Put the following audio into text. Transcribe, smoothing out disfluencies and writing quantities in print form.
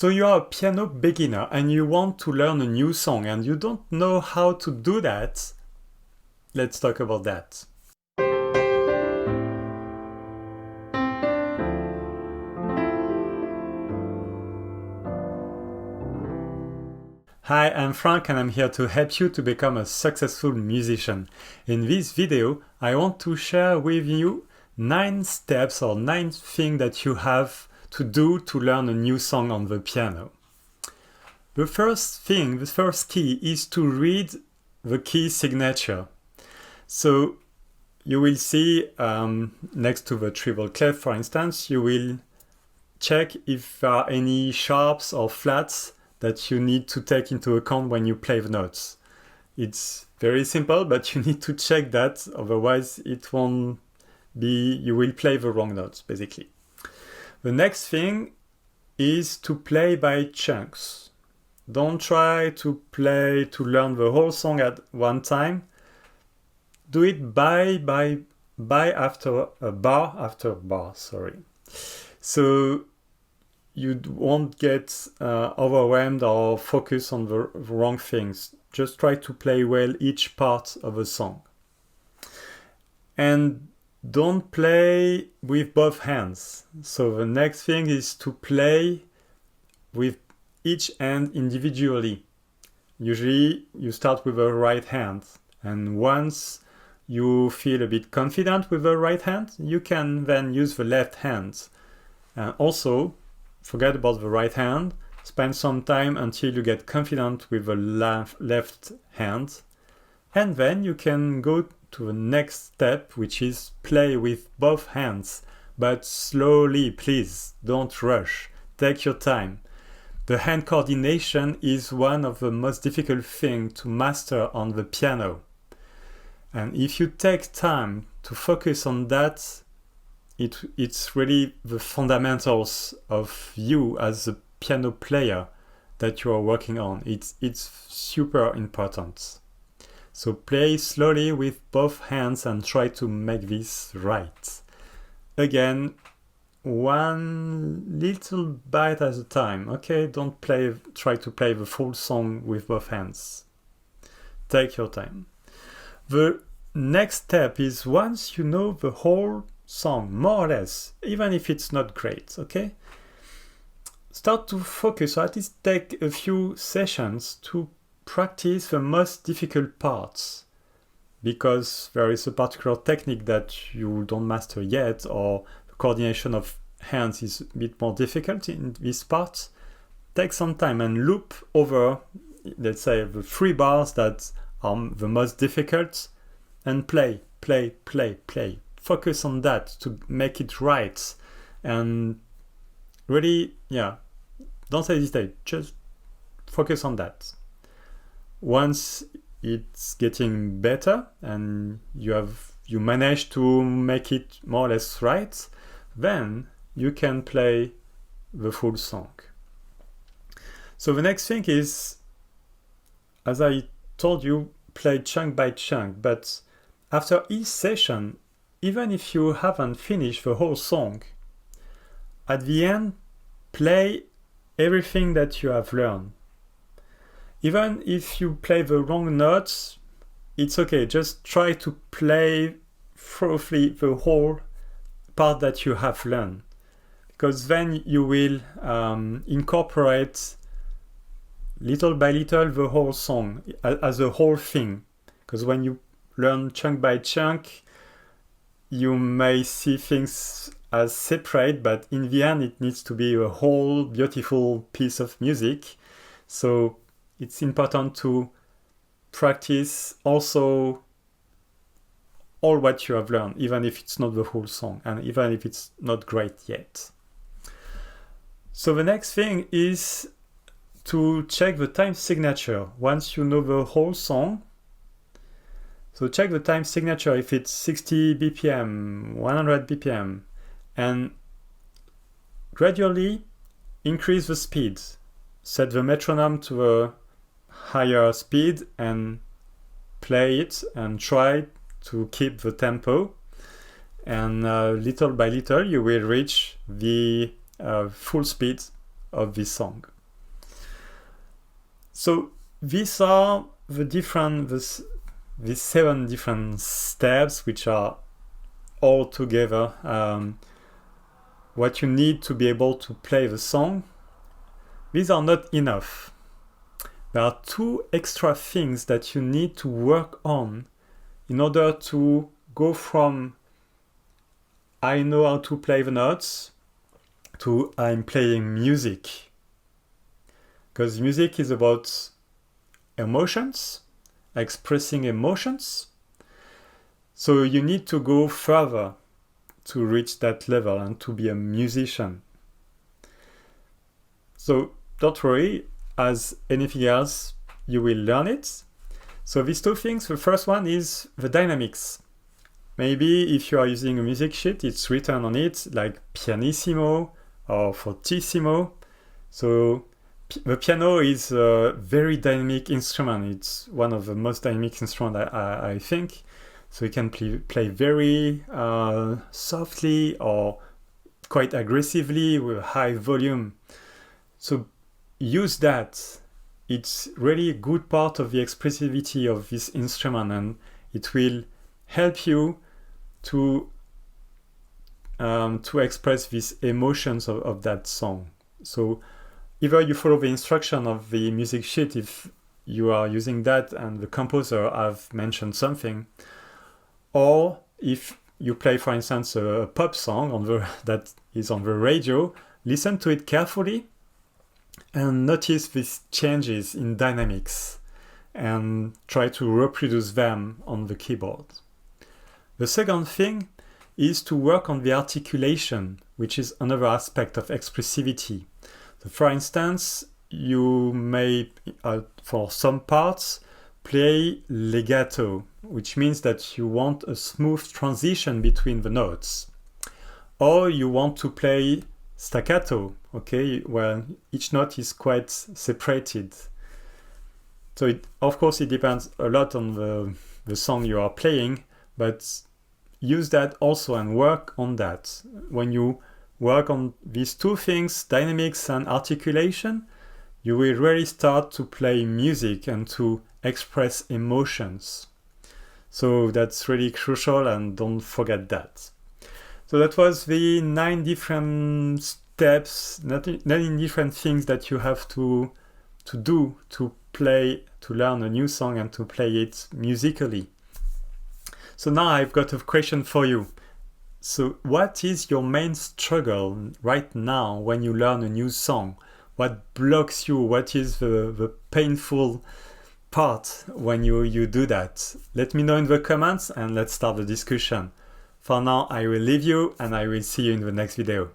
So you are a piano beginner and you want to learn a new song and you don't know how to do that. Let's talk about that. Hi, I'm Frank and I'm here to help you to become a successful musician. In this video, I want to share with you 9 steps or 9 things that you have to do to learn a new song on the piano. The first thing, the first key is to read the key signature. So you will see next to the treble clef, for instance, you will check if there are any sharps or flats that you need to take into account when you play the notes. It's very simple, but you need to check that, otherwise it won't be, you will play the wrong notes, basically. The next thing is to play by chunks. Don't try to learn the whole song at one time. Do it by after bar, sorry. So you won't get overwhelmed or focus on the wrong things. Just try to play well each part of a song. And don't play with both hands. So the next thing is to play with each hand individually. Usually you start with the right hand, and once you feel a bit confident with the right hand, you can then use the left hand. And also, forget about the right hand, spend some time until you get confident with the left hand, and then you can go to the next step, which is play with both hands, but slowly, please, don't rush, take your time. The hand coordination is one of the most difficult things to master on the piano. And if you take time to focus on that, it's really the fundamentals of you as a piano player that you are working on. It's super important. So play slowly with both hands and try to make this right. Again, one little bite at a time, okay? Don't try to play the full song with both hands. Take your time. The next step is, once you know the whole song, more or less, even if it's not great, okay? Start to focus, or at least take a few sessions to practice the most difficult parts, because there is a particular technique that you don't master yet, or the coordination of hands is a bit more difficult in this part. Take some time and loop over, let's say, the 3 bars that are the most difficult, and play. Focus on that to make it right, and really, don't hesitate, just focus on that. Once it's getting better and you manage to make it more or less right, then you can play the full song. So the next thing is, as I told you, play chunk by chunk, but after each session, even if you haven't finished the whole song, at the end, play everything that you have learned. Even if you play the wrong notes, it's okay. Just try to play thoroughly the whole part that you have learned, because then you will incorporate little by little the whole song as a whole thing. Because when you learn chunk by chunk, you may see things as separate, but in the end it needs to be a whole beautiful piece of music. So it's important to practice also all what you have learned, even if it's not the whole song, and even if it's not great yet. So the next thing is to check the time signature. Once you know the whole song, so check the time signature if it's 60 BPM, 100 BPM, and gradually increase the speed. Set the metronome to a higher speed and play it, and try to keep the tempo. And little by little you will reach the full speed of this song. So these are these 7 different steps, which are all together what you need to be able to play the song. These are not enough. There are 2 extra things that you need to work on in order to go from I know how to play the notes to I'm playing music. Because music is about emotions, expressing emotions. So you need to go further to reach that level and to be a musician. So don't worry, as anything else, you will learn it. So these 2 things, the first one is the dynamics. Maybe if you are using a music sheet, it's written on it like pianissimo or fortissimo. So the piano is a very dynamic instrument. It's one of the most dynamic instruments, I think. So you can play very softly or quite aggressively with a high volume. So use that. It's really a good part of the expressivity of this instrument, and it will help you to express these emotions of that song. So either you follow the instruction of the music sheet if you are using that and the composer have mentioned something, or if you play, for instance, a pop song that is on the radio, listen to it carefully and notice these changes in dynamics and try to reproduce them on the keyboard. The second thing is to work on the articulation, which is another aspect of expressivity. So for instance, you may, for some parts, play legato, which means that you want a smooth transition between the notes. Or you want to play staccato, okay, well, each note is quite separated. So of course it depends a lot on the song you are playing, but use that also and work on that. When you work on these 2 things, dynamics and articulation, you will really start to play music and to express emotions. So that's really crucial, and don't forget that. So that was the 9 different steps, 9 different things that you have to do to play, to learn a new song and to play it musically. So now I've got a question for you. So what is your main struggle right now when you learn a new song? What blocks you? What is the painful part when you do that? Let me know in the comments and let's start the discussion. For now, I will leave you and I will see you in the next video.